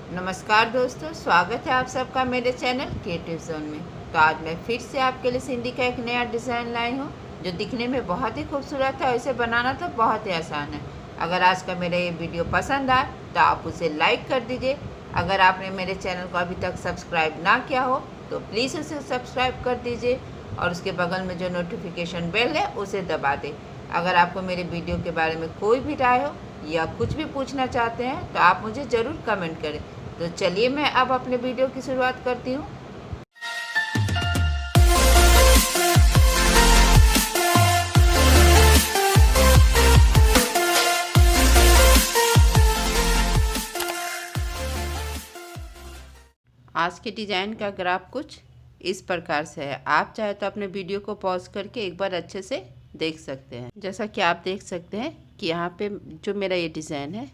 नमस्कार दोस्तों, स्वागत है आप सबका मेरे चैनल क्रिएटिव जोन में। तो आज मैं फिर से आपके लिए सिंधी का एक नया डिज़ाइन लाई हूँ जो दिखने में बहुत ही खूबसूरत है और इसे बनाना तो बहुत ही आसान है। अगर आज का मेरा ये वीडियो पसंद आए तो आप उसे लाइक कर दीजिए। अगर आपने मेरे चैनल को अभी तक सब्सक्राइब ना किया हो तो प्लीज़ उसे सब्सक्राइब कर दीजिए और उसके बगल में जो नोटिफिकेशन बेल है उसे दबा दें। अगर आपको मेरे वीडियो के बारे में कोई भी राय हो या कुछ भी पूछना चाहते हैं तो आप मुझे ज़रूर कमेंट करें। तो चलिए मैं अब अपने वीडियो की शुरुआत करती हूँ। आज के डिज़ाइन का ग्राफ कुछ इस प्रकार से है। आप चाहे तो अपने वीडियो को पॉज करके एक बार अच्छे से देख सकते हैं। जैसा कि आप देख सकते हैं कि यहाँ पे जो मेरा ये डिज़ाइन है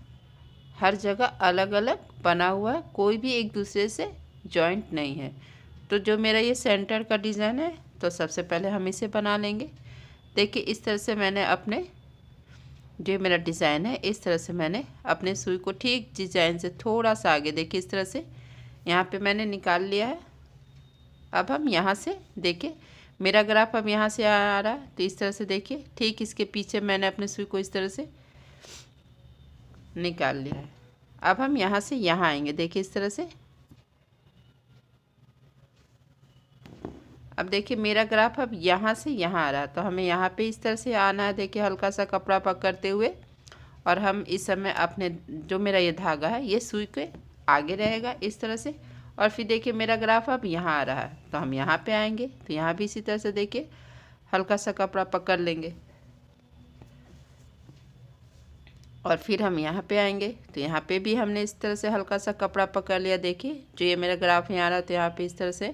हर जगह अलग अलग बना हुआ है, कोई भी एक दूसरे से जॉइंट नहीं है। तो जो मेरा ये सेंटर का डिज़ाइन है तो सबसे पहले हम इसे बना लेंगे। देखिए इस तरह से मैंने अपने जो मेरा डिज़ाइन है इस तरह से मैंने अपने सुई को ठीक डिज़ाइन से थोड़ा सा आगे देखिए इस तरह से यहाँ पे मैंने निकाल लिया है। अब हम यहाँ से देखिए मेरा ग्राफ अब यहाँ से आ रहा है तो इस तरह से देखिए ठीक इसके पीछे मैंने अपने सुई को इस तरह से निकाल लिया है। अब हम यहाँ से यहाँ आएंगे देखिए इस तरह से। अब देखिए मेरा ग्राफ अब यहाँ से यहाँ आ रहा है तो हमें यहाँ पे इस तरह से आना है। देखिए हल्का सा कपड़ा पकड़ते हुए और हम इस समय अपने जो मेरा ये धागा है ये सुई के आगे रहेगा इस तरह से। और फिर देखिए मेरा ग्राफ अब यहाँ आ रहा है तो हम यहाँ पे आएंगे तो यहाँ भी इसी तरह से देखिए हल्का सा कपड़ा पकड़ लेंगे और फिर हम यहाँ पे आएंगे तो यहाँ पे भी हमने इस तरह से हल्का सा कपड़ा पकड़ लिया। देखिए जो ये मेरा ग्राफ यहाँ आ रहा है तो यहाँ पे इस तरह से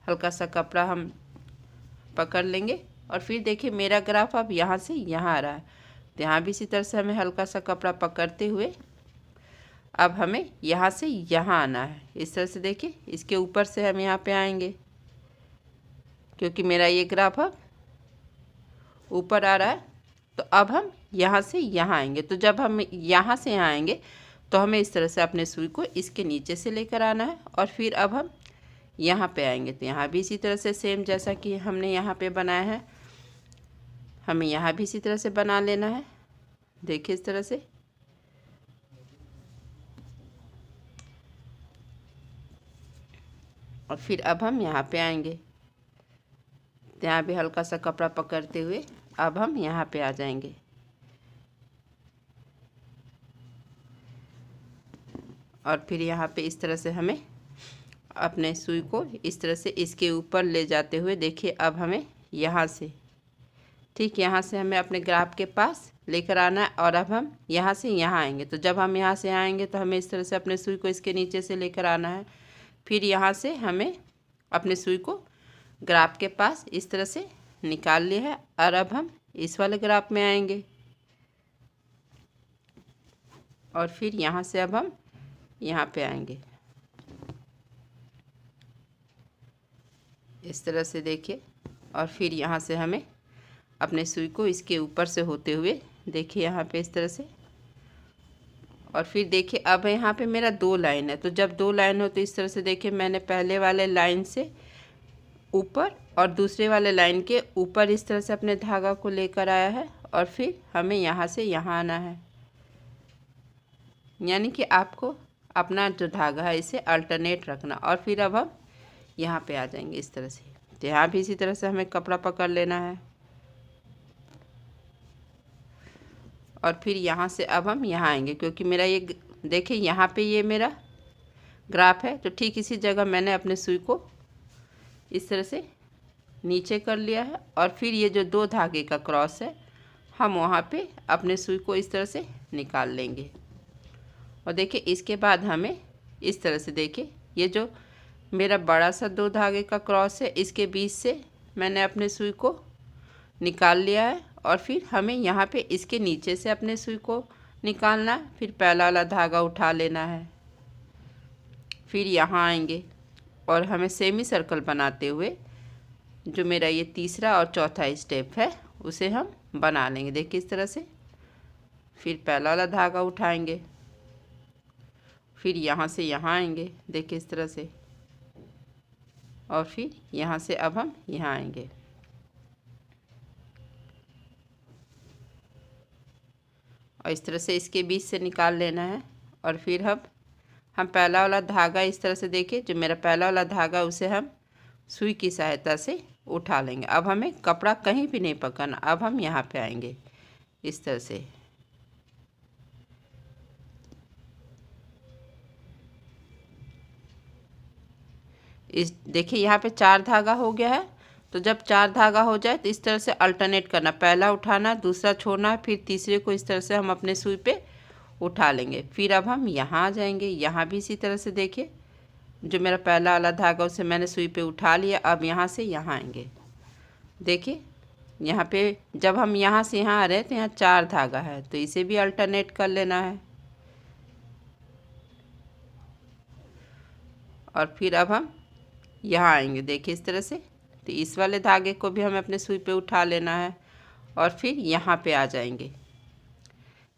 हल्का सा कपड़ा हम पकड़ लेंगे और फिर देखिए मेरा ग्राफ अब यहाँ से यहाँ आ रहा है तो यहाँ भी इसी तरह से हमें हल्का सा कपड़ा पकड़ते हुए अब हमें यहाँ से यहाँ आना है। इस तरह से देखिए इसके ऊपर से हम यहाँ पे आएंगे क्योंकि मेरा ये ग्राफ अब ऊपर आ रहा है। तो अब हम यहाँ से यहाँ आएंगे तो जब हम यहाँ से यहाँ आएंगे तो हमें इस तरह से अपने सुई को इसके नीचे से लेकर आना है और फिर अब हम यहाँ पे आएंगे तो यहाँ भी इसी तरह से सेम जैसा कि हमने यहाँ पे बनाया है हमें यहाँ भी इसी तरह से बना लेना है। देखिए इस तरह से और फिर अब हम यहाँ पे आएंगे तो यहाँ भी हल्का सा कपड़ा पकड़ते हुए अब हम यहाँ पे आ जाएंगे और फिर यहाँ पे इस तरह से हमें अपने सुई को इस तरह से इसके ऊपर ले जाते हुए देखिए अब हमें यहाँ से ठीक यहाँ से हमें अपने ग्राफ के पास लेकर आना है और अब हम यहाँ से यहाँ आएंगे तो जब हम यहाँ से आएंगे तो हमें इस तरह से अपने सुई को इसके नीचे से लेकर आना है। फिर यहाँ से हमें अपने सुई को ग्राफ के पास इस तरह से निकाल लिया है और अब हम इस वाले ग्राफ में आएंगे और फिर यहाँ से अब हम यहाँ पे आएंगे इस तरह से देखिए और फिर यहाँ से हमें अपने सुई को इसके ऊपर से होते हुए देखिए यहाँ पे इस तरह से और फिर देखिए अब यहाँ पे मेरा दो लाइन है तो जब दो लाइन हो तो इस तरह से देखिए मैंने पहले वाले लाइन से ऊपर और दूसरे वाले लाइन के ऊपर इस तरह से अपने धागा को लेकर आया है और फिर हमें यहाँ से यहाँ आना है। यानी कि आपको अपना जो धागा है इसे अल्टरनेट रखना और फिर अब हम यहाँ पे आ जाएंगे इस तरह से। तो यहाँ भी इसी तरह से हमें कपड़ा पकड़ लेना है और फिर यहाँ से अब हम यहाँ आएंगे क्योंकि मेरा ये देखिए यहाँ पे ये मेरा ग्राफ है तो ठीक इसी जगह मैंने अपने सुई को इस तरह से नीचे कर लिया है और फिर ये जो दो धागे का क्रॉस है हम वहाँ पे अपने सुई को इस तरह से निकाल लेंगे और देखिए इसके बाद हमें इस तरह से देखिए ये जो मेरा बड़ा सा दो धागे का क्रॉस है इसके बीच से मैंने अपने सुई को निकाल लिया है और फिर हमें यहाँ पे इसके नीचे से अपने सुई को निकालना है। फिर पहला वाला धागा उठा लेना है फिर यहाँ आएंगे और हमें सेमी सर्कल बनाते हुए जो मेरा ये तीसरा और चौथा स्टेप है उसे हम बना लेंगे। देखिए इस तरह से फिर पहला वाला धागा उठाएंगे फिर यहाँ से यहाँ आएंगे, देखिए इस तरह से, और फिर यहाँ से अब हम यहाँ आएंगे। और इस तरह से इसके बीच से निकाल लेना है। और फिर हम पहला वाला धागा इस तरह से, देखिए जो मेरा पहला वाला धागा उसे हम सुई की सहायता से उठा लेंगे। अब हमें कपड़ा कहीं भी नहीं पकड़ना, अब हम यहाँ पे आएंगे इस तरह से। इस देखिए यहाँ पे 4 धागा हो गया है। तो जब 4 धागा हो जाए तो इस तरह से अल्टरनेट करना, पहला उठाना, दूसरा छोड़ना, फिर तीसरे को इस तरह से हम अपने सुई पे उठा लेंगे। फिर अब हम यहाँ आ जाएंगे, यहाँ भी इसी तरह से, देखिए जो मेरा पहला वाला धागा उसे मैंने सुई पे उठा लिया। अब यहाँ से यहाँ आएंगे, देखिए यहाँ पे जब हम यहाँ से यहाँ आ रहे हैं तो यहाँ 4 धागा है, तो इसे भी अल्टरनेट कर लेना है। और फिर अब हम यहाँ आएंगे, देखिए इस तरह से, तो इस वाले धागे को भी हमें अपने सुई पे उठा लेना है। और फिर यहाँ पे आ जाएंगे,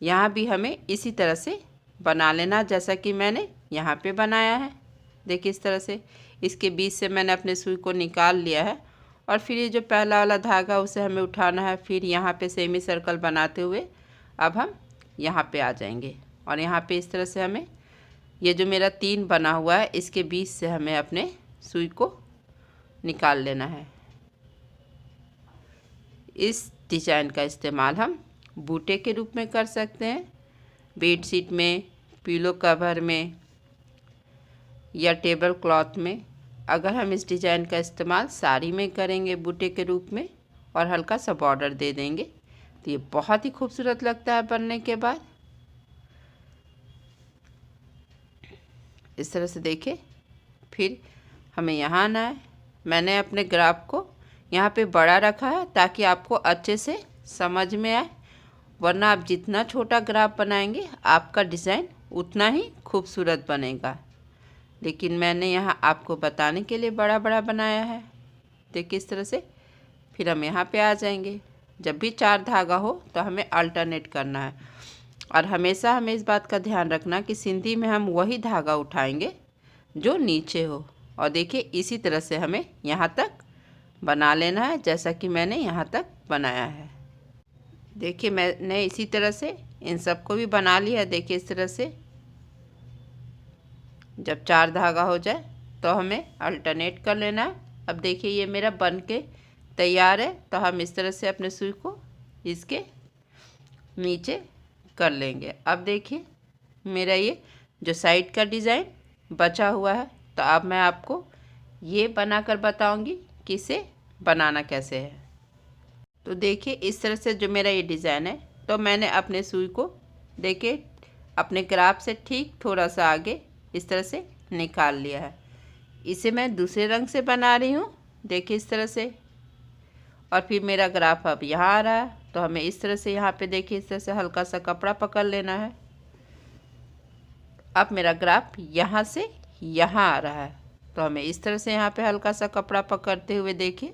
यहाँ भी हमें इसी तरह से बना लेना जैसा कि मैंने यहाँ पे बनाया है। देखिए इस तरह से इसके बीच से मैंने अपने सुई को निकाल लिया है। और फिर ये जो पहला वाला धागा उसे हमें उठाना है। फिर यहाँ पे सेमी सर्कल बनाते हुए अब हम यहाँ पे आ जाएंगे। और यहाँ पे इस तरह से हमें ये जो मेरा 3 बना हुआ है इसके बीच से हमें अपने सुई को निकाल लेना है। इस डिजाइन का इस्तेमाल हम बूटे के रूप में कर सकते हैं, बेडशीट में, पिलो कवर में या टेबल क्लॉथ में। अगर हम इस डिज़ाइन का इस्तेमाल साड़ी में करेंगे बूटे के रूप में और हल्का सा बॉर्डर दे देंगे तो ये बहुत ही खूबसूरत लगता है बनने के बाद। इस तरह से देखिए, फिर हमें यहाँ आना है। मैंने अपने ग्राफ को यहाँ पे बड़ा रखा है ताकि आपको अच्छे से समझ में आए, वरना आप जितना छोटा ग्राफ बनाएंगे आपका डिज़ाइन उतना ही खूबसूरत बनेगा। लेकिन मैंने यहाँ आपको बताने के लिए बड़ा बड़ा बनाया है, देखिए इस तरह से। फिर हम यहाँ पे आ जाएंगे। जब भी 4 धागा हो तो हमें अल्टरनेट करना है। और हमेशा हमें इस बात का ध्यान रखना कि सिंधी में हम वही धागा उठाएंगे जो नीचे हो। और देखिए इसी तरह से हमें यहाँ तक बना लेना है जैसा कि मैंने यहाँ तक बनाया है। देखिए मैंने इसी तरह से इन सबको भी बना लिया। देखिए इस तरह से जब 4 धागा हो जाए तो हमें अल्टरनेट कर लेना है। अब देखिए ये मेरा बन के तैयार है। तो हम इस तरह से अपने सुई को इसके नीचे कर लेंगे। अब देखिए मेरा ये जो साइड का डिज़ाइन बचा हुआ है, तो अब मैं आपको ये बनाकर बताऊंगी कि इसे बनाना कैसे है। तो देखिए इस तरह से जो मेरा ये डिज़ाइन है, तो मैंने अपने सुई को देखिए अपने ग्राफ से ठीक थोड़ा सा आगे इस तरह से निकाल लिया है। इसे मैं दूसरे रंग से बना रही हूँ, देखिए इस तरह से। और फिर मेरा ग्राफ अब यहाँ आ रहा है, तो हमें इस तरह से यहाँ पे देखिए इस तरह से हल्का सा कपड़ा पकड़ लेना है। अब मेरा ग्राफ यहाँ से यहाँ आ रहा है, तो हमें इस तरह से यहाँ पे हल्का सा कपड़ा पकड़ते हुए देखिए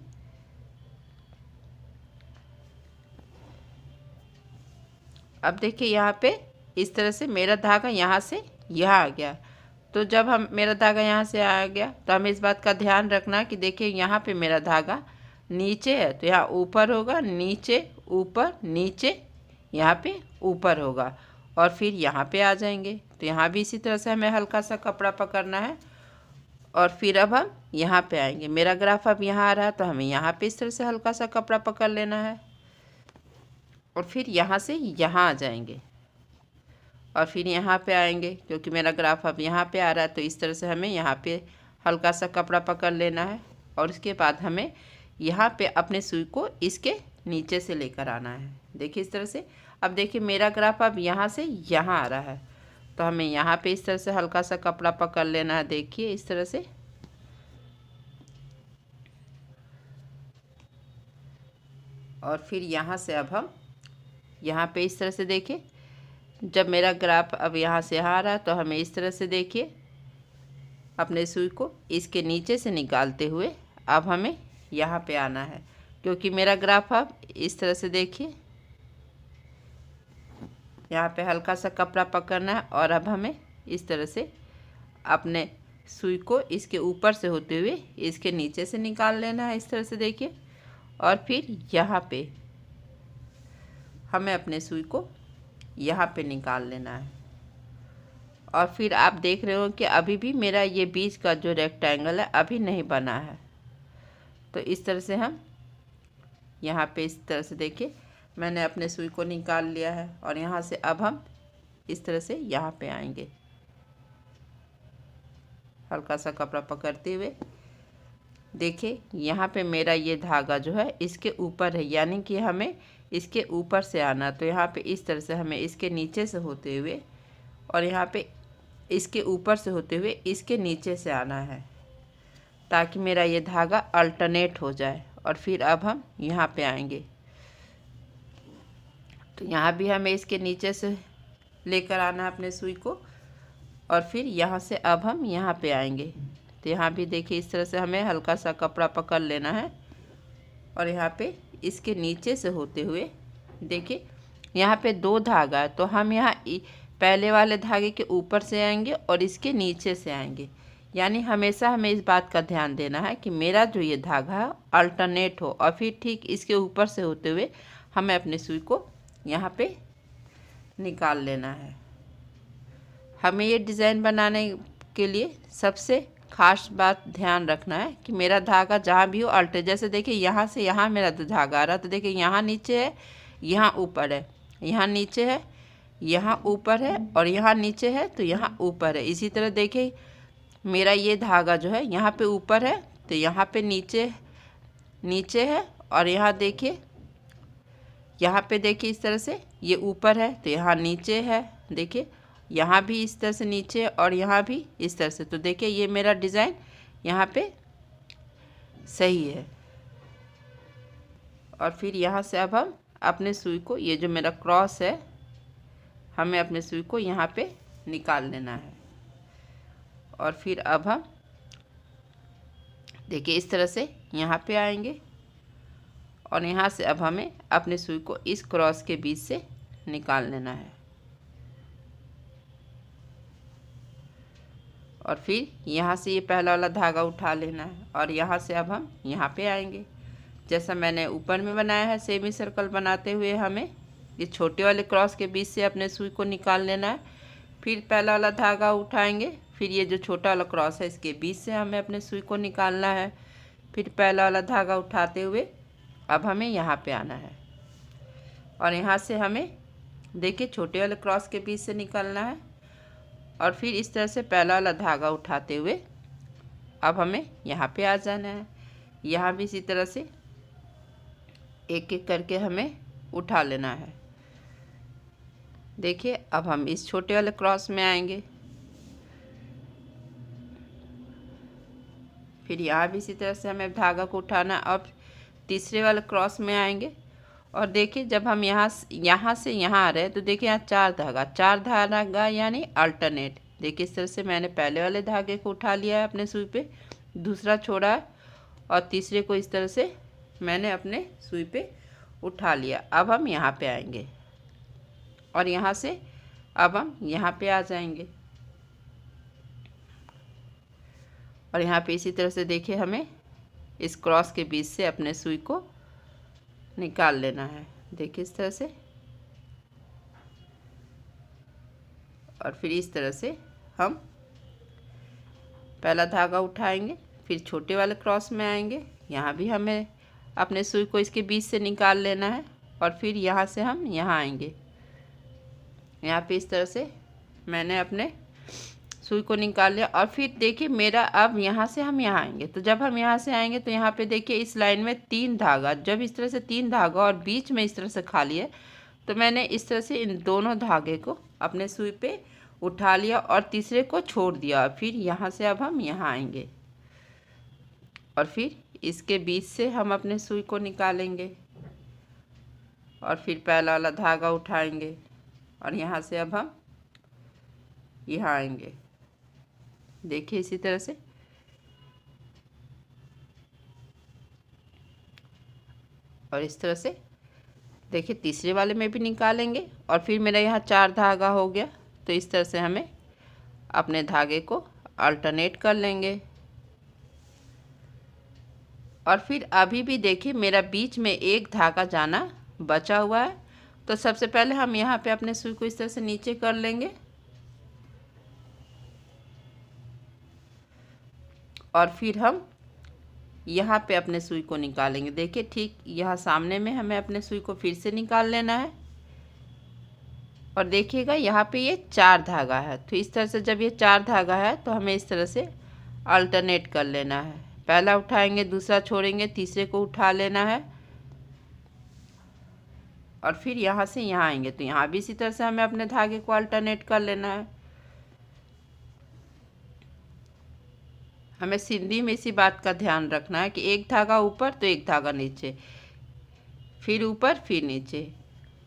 अब देखिए यहाँ पे इस तरह से मेरा धागा यहाँ से यहाँ आ गया। तो जब हम मेरा धागा यहाँ से आ गया तो हमें इस बात का ध्यान रखना कि देखिए यहाँ पे मेरा धागा नीचे है, तो यहाँ ऊपर होगा, नीचे ऊपर, नीचे यहाँ पे ऊपर होगा। और फिर यहाँ पे आ जाएंगे, तो यहाँ भी इसी तरह से हमें हल्का सा कपड़ा पकड़ना है। और फिर अब हम यहाँ पे आएंगे। मेरा ग्राफ अब यहाँ आ रहा है, तो हमें यहाँ पे इस तरह से हल्का सा कपड़ा पकड़ लेना है। और फिर यहाँ से यहाँ आ जाएंगे और फिर यहाँ पे आएंगे, क्योंकि मेरा ग्राफ अब यहाँ पे आ रहा है, तो इस तरह से हमें यहाँ पे हल्का सा कपड़ा पकड़ लेना है। और उसके बाद हमें यहाँ पे अपने सुई को इसके नीचे से लेकर आना है, देखिए इस तरह से। अब देखिए मेरा ग्राफ अब यहाँ से यहाँ आ रहा है, तो हमें यहाँ पे इस तरह से हल्का सा कपड़ा पकड़ लेना है, देखिए इस तरह से। और फिर यहाँ से अब हम यहाँ पे इस तरह से देखिए, जब मेरा ग्राफ अब यहाँ से यहाँ आ रहा है, तो हमें इस तरह से देखिए अपने सुई को इसके नीचे से निकालते हुए अब हमें यहाँ पे आना है, क्योंकि मेरा ग्राफ अब इस तरह से देखिए यहाँ पे हल्का सा कपड़ा पकड़ना है। और अब हमें इस तरह से अपने सुई को इसके ऊपर से होते हुए इसके नीचे से निकाल लेना है इस तरह से देखिए। और फिर यहाँ पे हमें अपने सुई को यहाँ पे निकाल लेना है। और फिर आप देख रहे हो कि अभी भी मेरा ये बीच का जो रेक्टेंगल है अभी नहीं बना है। तो इस तरह से हम यहाँ पे इस तरह से देखिए मैंने अपने सुई को निकाल लिया है। और यहाँ से अब हम इस तरह से यहाँ पे आएंगे, हल्का सा कपड़ा पकड़ते हुए। देखिए यहाँ पे मेरा ये धागा जो है इसके ऊपर है, यानी कि हमें इसके ऊपर से आना। तो यहाँ पे इस तरह से हमें इसके नीचे से होते हुए और यहाँ पे इसके ऊपर से होते हुए इसके नीचे से आना है, ताकि मेरा ये धागा अल्टरनेट हो जाए। और फिर अब हम यहाँ पे आएंगे, तो यहाँ भी हमें इसके नीचे से लेकर आना है अपने सुई को। और फिर यहाँ से अब हम यहाँ पे आएंगे, तो यहाँ भी देखिए इस तरह से हमें हल्का सा कपड़ा पकड़ लेना है। और यहाँ पे इसके नीचे से होते हुए देखिए यहाँ पे 2 धागा है, तो हम यहाँ पहले वाले धागे के ऊपर से आएंगे और इसके नीचे से आएंगे। यानी हमेशा हमें इस बात का ध्यान देना है कि मेरा जो ये धागा है अल्टरनेट हो। और फिर ठीक इसके ऊपर से होते हुए हमें अपने सुई को यहाँ पे निकाल लेना है। हमें ये डिज़ाइन बनाने के लिए सबसे ख़ास बात ध्यान रखना है कि मेरा धागा जहाँ भी हो अल्टर। जैसे देखिए यहाँ से यहाँ मेरा धागा आ रहा है, तो देखिए यहाँ नीचे है, यहाँ ऊपर है, यहाँ नीचे है, यहाँ ऊपर है, और यहाँ नीचे है तो यहाँ ऊपर है। इसी तरह देखिए मेरा ये धागा जो है यहाँ पे ऊपर है, तो यहाँ पे नीचे है, और यहाँ देखिए यहाँ पे देखिए इस तरह से ये ऊपर है, तो यहाँ नीचे है। देखिए यहाँ भी इस तरह से नीचे और यहाँ भी इस तरह से। तो देखिए ये मेरा डिज़ाइन यहाँ पे सही है। और फिर यहाँ से अब हम अपने सुई को, ये जो मेरा क्रॉस है, हमें अपने सुई को यहाँ पे निकाल लेना है। और फिर अब हम देखिए इस तरह से यहाँ पे आएंगे, और यहाँ से अब हमें अपने सुई को इस क्रॉस के बीच से निकाल लेना है। और फिर यहाँ से ये पहला वाला धागा उठा लेना है, और यहाँ से अब हम यहाँ पे आएंगे। जैसा मैंने ऊपर में बनाया है सेमी सर्कल बनाते हुए हमें ये छोटे वाले क्रॉस के बीच से अपने सुई को निकाल लेना है। फिर पहला वाला धागा उठाएंगे, फिर ये जो छोटा वाला क्रॉस है इसके बीच से हमें अपने सुई को निकालना है। फिर पहला वाला धागा उठाते हुए अब हमें यहाँ पे आना है, और यहाँ से हमें देखिए छोटे वाले क्रॉस के बीच से निकालना है। और फिर इस तरह से पहला वाला धागा उठाते हुए अब हमें यहाँ पे आ जाना है। यहाँ भी इसी तरह से एक एक करके हमें उठा लेना है। देखिए अब हम इस छोटे वाले क्रॉस में आएंगे, फिर यहाँ भी इसी तरह से हमें धागा को उठाना। अब तीसरे वाले क्रॉस में आएंगे, और देखिए जब हम यहाँ से यहाँ आ रहे हैं तो देखिए यहाँ 4 धागा यानी अल्टरनेट। देखिए इस तरह से मैंने पहले वाले धागे को उठा लिया है अपने सुई पे, दूसरा छोड़ा है, और तीसरे को इस तरह से मैंने अपने सुई पे उठा लिया। अब हम यहाँ पे आएंगे, और यहाँ से अब हम यहाँ पे आ जाएंगे, और यहाँ पे इसी तरह से देखिए हमें इस क्रॉस के बीच से अपने सुई को निकाल लेना है। देखिए इस तरह से, और फिर इस तरह से हम पहला धागा उठाएंगे, फिर छोटे वाले क्रॉस में आएंगे, यहाँ भी हमें अपने सुई को इसके बीच से निकाल लेना है। और फिर यहाँ से हम यहाँ आएंगे, यहाँ पे इस तरह से मैंने अपने सुई को निकाल लिया। और फिर देखिए मेरा अब यहाँ से हम यहाँ आएंगे, तो जब हम यहाँ से आएंगे तो यहाँ पे देखिए इस लाइन में 3 धागा, जब इस तरह से 3 धागा और बीच में इस तरह से खाली है, तो मैंने इस तरह से इन दोनों धागे को अपने सुई पे उठा लिया और तीसरे को छोड़ दिया। फिर यहाँ से अब हम यहाँ आएंगे, और फिर इसके बीच से हम अपने सुई को निकालेंगे, और फिर पहला वाला धागा उठाएंगे, और यहाँ से अब हम यहाँ आएंगे। देखिए इसी तरह से, और इस तरह से देखिए तीसरे वाले में भी निकालेंगे, और फिर मेरा यहाँ 4 धागा हो गया। तो इस तरह से हमें अपने धागे को अल्टरनेट कर लेंगे। और फिर अभी भी देखिए मेरा बीच में एक धागा जाना बचा हुआ है, तो सबसे पहले हम यहाँ पे अपने सुई को इस तरह से नीचे कर लेंगे और फिर हम यहाँ पे अपने सुई को निकालेंगे। देखिए ठीक यहाँ सामने में हमें अपने सुई को फिर से निकाल लेना है और देखिएगा यहाँ पे ये 4 धागा है, तो इस तरह से जब ये 4 धागा है तो हमें इस तरह से अल्टरनेट कर लेना है। पहला उठाएंगे, दूसरा छोड़ेंगे, तीसरे को उठा लेना है और फिर यहाँ से यहाँ आएंगे, तो यहाँ भी इसी तरह से हमें अपने धागे को अल्टरनेट कर लेना है। हमें सिंधी में इसी बात का ध्यान रखना है कि एक धागा ऊपर तो एक धागा नीचे, फिर ऊपर फिर नीचे,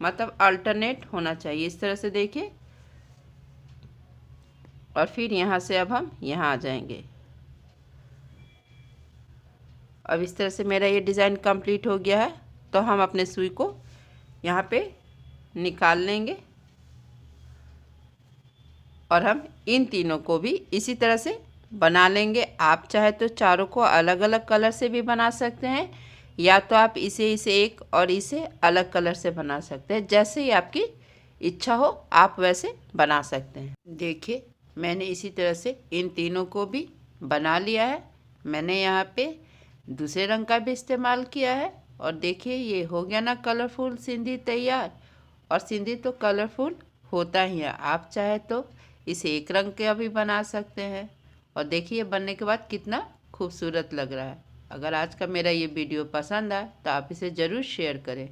मतलब अल्टरनेट होना चाहिए इस तरह से। देखिए और फिर यहाँ से अब हम यहाँ आ जाएंगे। अब इस तरह से मेरा ये डिज़ाइन कंप्लीट हो गया है, तो हम अपने सुई को यहाँ पे निकाल लेंगे और हम इन तीनों को भी इसी तरह से बना लेंगे। आप चाहे तो चारों को अलग अलग कलर से भी बना सकते हैं, या तो आप इसे एक और इसे अलग कलर से बना सकते हैं। जैसे ही आपकी इच्छा हो आप वैसे बना सकते हैं। देखिए मैंने इसी तरह से इन तीनों को भी बना लिया है। मैंने यहाँ पे दूसरे रंग का भी इस्तेमाल किया है और देखिए ये हो गया ना कलरफुल सिंधी तैयार। और सिंधी तो कलरफुल होता ही है, आप चाहे तो इसे एक रंग का भी बना सकते हैं। और देखिए बनने के बाद कितना खूबसूरत लग रहा है। अगर आज का मेरा ये वीडियो पसंद आए तो आप इसे ज़रूर शेयर करें।